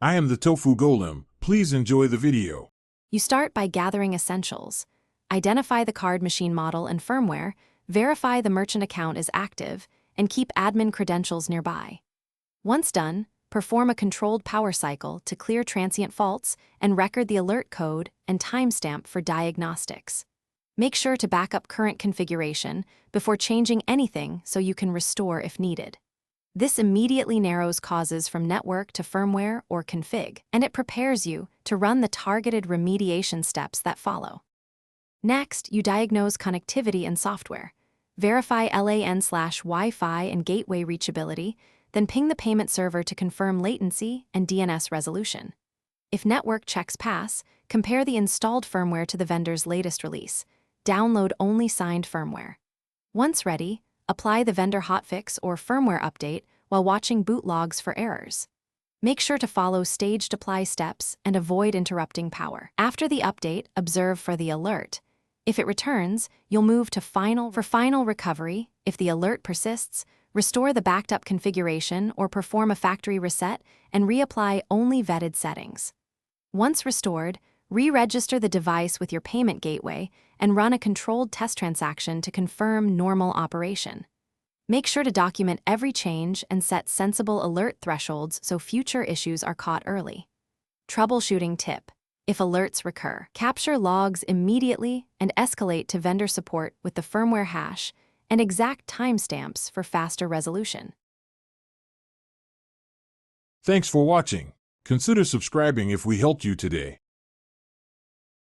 I am the Tofu Golem. Please enjoy the video. You start by gathering essentials. Identify the card machine model and firmware, verify the merchant account is active, and keep admin credentials nearby. Once done, perform a controlled power cycle to clear transient faults and record the alert code and timestamp for diagnostics. Make sure to back up current configuration before changing anything so you can restore if needed. This immediately narrows causes from network to firmware or config, and it prepares you to run the targeted remediation steps that follow. Next, you diagnose connectivity and software. Verify LAN/Wi-Fi and gateway reachability, then ping the payment server to confirm latency and DNS resolution. If network checks pass, compare the installed firmware to the vendor's latest release. Download only signed firmware. Once ready, apply the vendor hotfix or firmware update while watching boot logs for errors. Make sure to follow staged apply steps and avoid interrupting power. After the update, observe for the alert. If it returns, you'll move to final recovery. If the alert persists, restore the backed up configuration or perform a factory reset and reapply only vetted settings. Once restored, re-register the device with your payment gateway and run a controlled test transaction to confirm normal operation. Make sure to document every change and set sensible alert thresholds so future issues are caught early. Troubleshooting tip: if alerts recur, capture logs immediately and escalate to vendor support with the firmware hash and exact timestamps for faster resolution. Thanks for watching. Consider subscribing if we helped you today.